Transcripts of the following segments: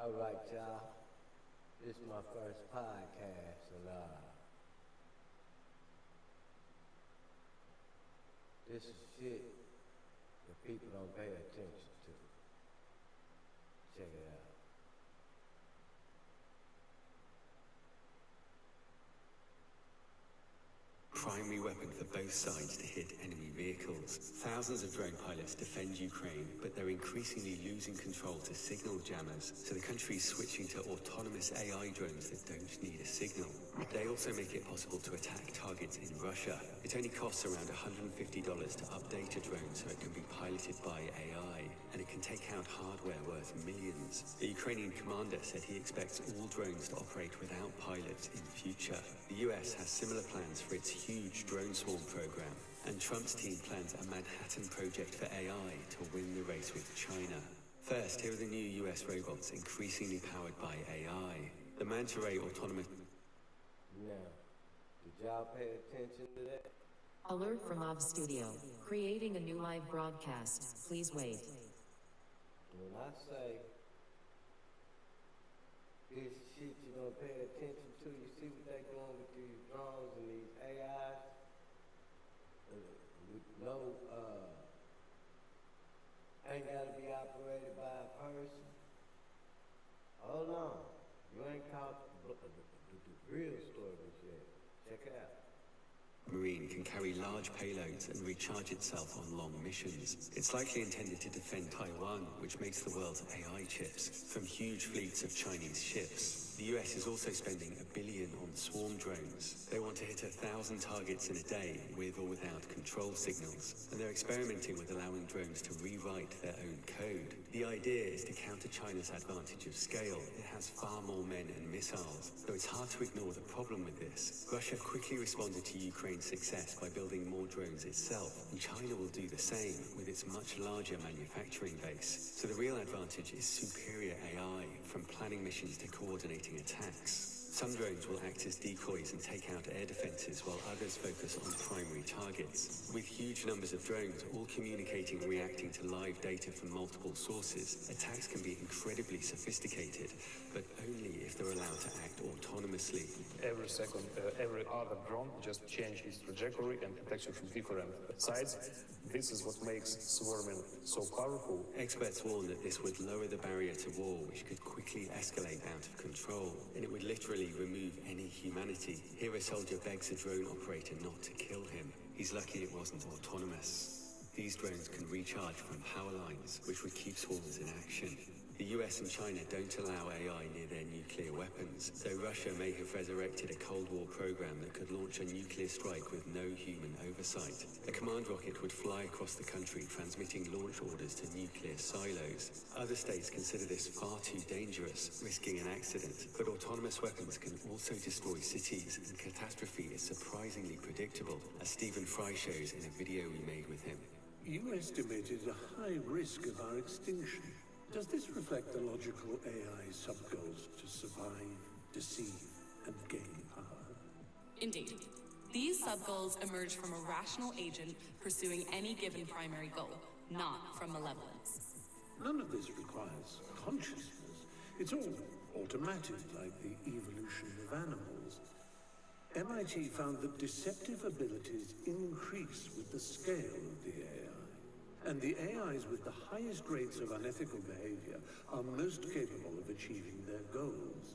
All right, y'all. This is my first podcast, and this is shit that people don't pay attention to. Check it out. Primary weapon for both sides to hit enemy vehicles. Thousands of drone pilots defend Ukraine, but they're increasingly losing control to signal jammers, so the country's switching to autonomous AI drones that don't need a signal. They also make it possible to attack targets in Russia. It only costs around $150 to update a drone so it can be piloted by AI, and it can take out hardware worth millions. The Ukrainian commander said he expects all drones to operate without pilots in future. The US has similar plans for its huge drone swarm program, and Trump's team plans a Manhattan project for AI to win the race with China. First, here are the new US robots increasingly powered by AI. The Manta Ray autonomous... Now, did y'all pay attention to that? Alert from Ob Studio. Creating a new live broadcast. Please wait. When I say this shit you gonna pay attention to, you see what they doing with these drones and these AIs? With no, ain't gotta be operated by a person. Hold on. You ain't caught the real story yet. Check it out. Marine can carry large payloads and recharge itself on long missions. It's likely intended to defend Taiwan, which makes the world's AI chips, from huge fleets of Chinese ships. The US is also spending $1 billion on swarm drones. They want to hit 1,000 targets in a day, with or without control signals, and they're experimenting with allowing drones to rewrite their own code. The idea is to counter China's advantage of scale. It has far more men and missiles, though it's hard to ignore the problem with this. Russia quickly responded to Ukraine's success by building more drones itself, and China will do the same with its much larger manufacturing base. So the real advantage is superior AI, from planning missions to coordinating attacks. Some drones will act as decoys and take out air defenses, while others focus on primary targets. With huge numbers of drones all communicating and reacting to live data from multiple sources, attacks can be incredibly sophisticated, but only if they're allowed to act autonomously. Every second, every other drone just changes its trajectory and attacks you from different sides. This is what makes swarming so powerful. Experts warn that this would lower the barrier to war, which could quickly escalate out of control, and it would literally remove any humanity. Here a soldier begs a drone operator not to kill him. He's lucky it wasn't autonomous. These drones can recharge from power lines, which would keep swarms in action. The US and China don't allow AI near their nuclear weapons, though Russia may have resurrected a Cold War program that could launch a nuclear strike with no human oversight. A command rocket would fly across the country, transmitting launch orders to nuclear silos. Other states consider this far too dangerous, risking an accident, but autonomous weapons can also destroy cities, and catastrophe is surprisingly predictable, as Stephen Fry shows in a video we made with him. You estimated a high risk of our extinction. Does this reflect the logical AI sub-goals to survive, deceive, and gain power? Indeed. These sub-goals emerge from a rational agent pursuing any given primary goal, not from malevolence. None of this requires consciousness. It's all automatic, like the evolution of animals. MIT found that deceptive abilities increase with the scale of the AI. And the AIs with the highest rates of unethical behavior are most capable of achieving their goals.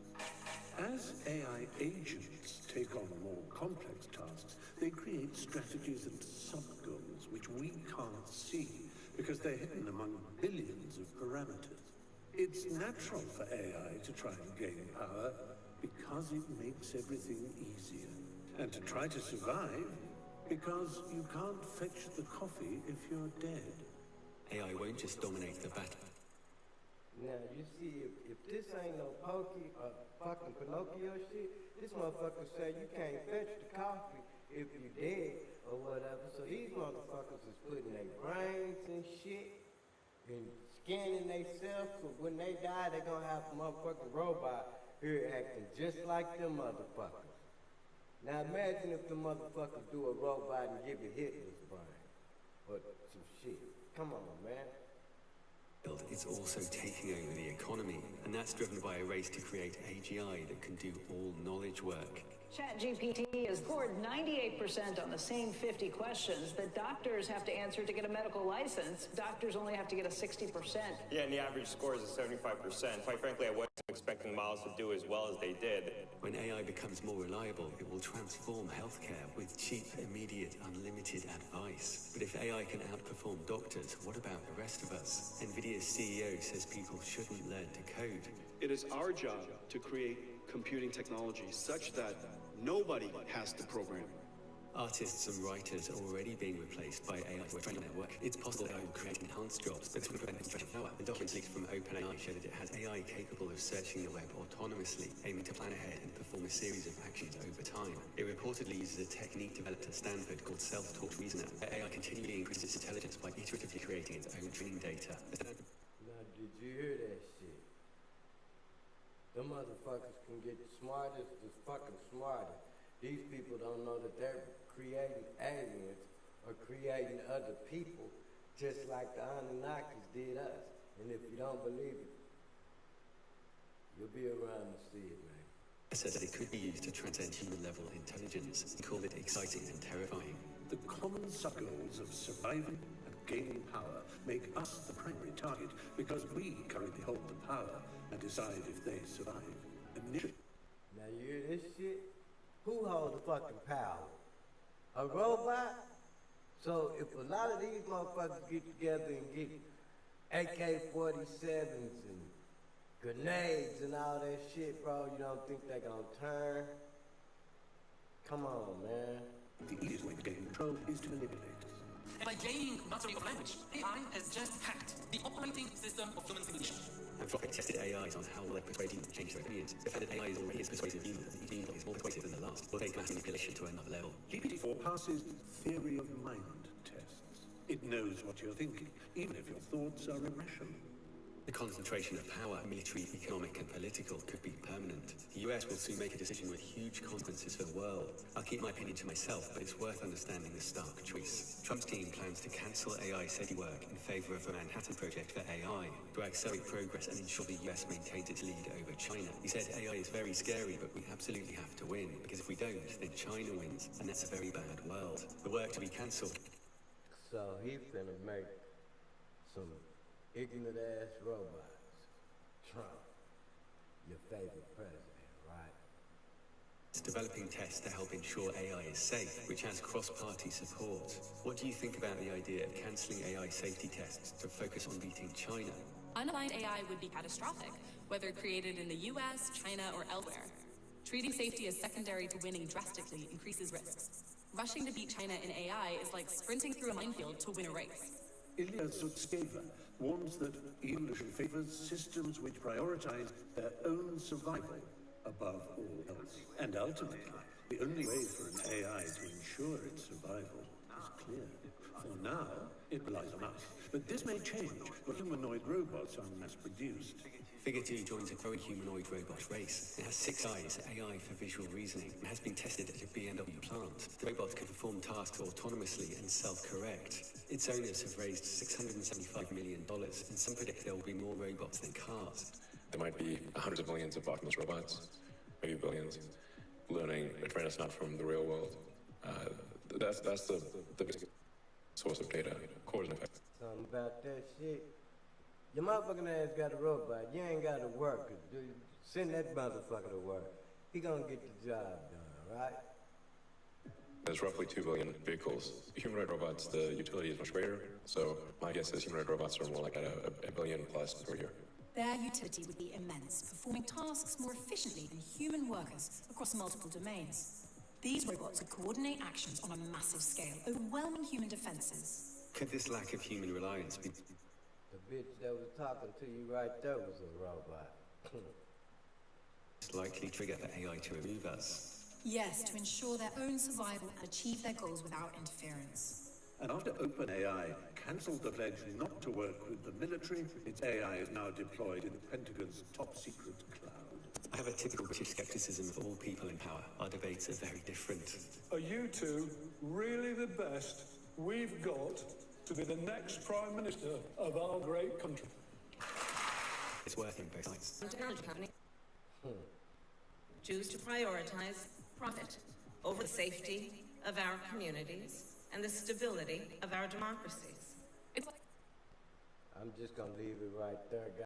As AI agents take on more complex tasks, they create strategies and sub-goals which we can't see because they're hidden among billions of parameters. It's natural for AI to try and gain power because it makes everything easier. And to try to survive because you can't fetch the coffee if you're dead. AI won't just dominate the battle. Now, you see, if this ain't no fucking Pinocchio shit, this motherfucker say you can't fetch the coffee if you dead or whatever. So these motherfuckers is putting their brains and shit and scanning themselves, so when they die, they gonna have a motherfucking robot here acting just like them motherfuckers. Now imagine if the motherfuckers do a robot and give you Hitler's brain. Or some shit. Come on, man. Build it's also taking over the economy, and that's driven by a race to create AGI that can do all knowledge work. ChatGPT has scored 98% on the same 50 questions that doctors have to answer to get a medical license. Doctors only have to get a 60%. Yeah, and the average score is a 75%. Quite frankly, I wasn't expecting models to do as well as they did. When AI becomes more reliable, it will transform healthcare with cheap, immediate, unlimited advice. But if AI can outperform doctors, what about the rest of us? NVIDIA's CEO says people shouldn't learn to code. It is our job to create computing technology such that nobody has to program. Artists and writers are already being replaced by AI with a network. It's possible AI will create enhanced jobs, but it's going to prevent stretching power. The documents leaked from OpenAI show that it has AI capable of searching the web autonomously, aiming to plan ahead and perform a series of actions over time. It reportedly uses a technique developed at Stanford called self-taught reasoner, where AI continually increases its intelligence by iteratively creating its own training data. Now, did you hear that shit? Them motherfuckers can get the smartest, the fucking smartest. These people don't know that they're creating aliens or creating other people just like the Anunnakis did us. And if you don't believe it, you'll be around to see it, man. It says that it could be used to transcend human-level intelligence and called it exciting and terrifying. The common goals of surviving and gaining power make us the primary target because we currently hold the power and decide if they survive. Initially. Now you hear this shit? Who holds the fucking power? A robot? So if a lot of these motherfuckers get together and get AK-47s and grenades and all that shit, bro, you don't think they gonna turn? Come on, man. The easiest way to gain control is to manipulate. And by gaining mastery of language, AI has just hacked the operating system of human civilization. Anthropic tested AIs on how they persuade humans to change their opinions. They found that AI is already as persuasive as humans, and each is more persuasive than the last. Will take mass manipulation to another level. GPT-4 passes theory of mind tests. It knows what you're thinking, even if your thoughts are irrational. The concentration of power, military, economic, and political, could be permanent. The US will soon make a decision with huge consequences for the world. I'll keep my opinion to myself, but it's worth understanding the stark choice. Trump's team plans to cancel AI safety work in favor of the Manhattan Project for AI, to accelerate progress and ensure the US maintains its lead over China. He said AI is very scary, but we absolutely have to win, because if we don't, then China wins, and that's a very bad world. The work to be cancelled. So he's finna make some ignorant ass robots. Trump, your favorite president, right? It's developing tests to help ensure AI is safe, which has cross-party support. What do you think about the idea of cancelling AI safety tests to focus on beating China? Unaligned AI would be catastrophic, whether created in the US, China, or elsewhere. Treating safety as secondary to winning drastically increases risks. Rushing to beat China in AI is like sprinting through a minefield to win a race. Ilya Zutskeva warns that evolution favors systems which prioritize their own survival above all else. And ultimately, the only way for an AI to ensure its survival is clear. For now, it relies on us. But this may change when humanoid robots are mass-produced. Figure 2 joins a growing humanoid robot race. It has 6 eyes, AI for visual reasoning, and has been tested at a BMW plant. The robots can perform tasks autonomously and self-correct. Its owners have raised $675 million, and some predict there will be more robots than cars. There might be hundreds of millions of Optimus robots, maybe billions, learning a train of snot from the real world. That's the biggest source of data, cause and effect. Something about that shit. Your motherfucking ass got a robot. You ain't got to work. Dude. Send that motherfucker to work. He gonna get the job done, right? There's roughly 2 billion vehicles. Humanoid robots, the utility is much greater, so my guess is humanoid robots are more like a billion plus per year. Their utility would be immense, performing tasks more efficiently than human workers across multiple domains. These robots could coordinate actions on a massive scale, overwhelming human defenses. Could this lack of human reliance be... The bitch that was talking to you right there was a robot. It's likely trigger for AI to remove us? Yes, to ensure their own survival and achieve their goals without interference. And after OpenAI cancelled the pledge not to work with the military, its AI is now deployed in the Pentagon's top-secret cloud. I have a typical British skepticism of all people in power. Our debates are very different. Are you two really the best we've got to be the next Prime Minister of our great country? It's working both sides. Technology company choose to prioritize profit over the safety of our communities and the stability of our democracies. I'm just gonna leave it right there, guys.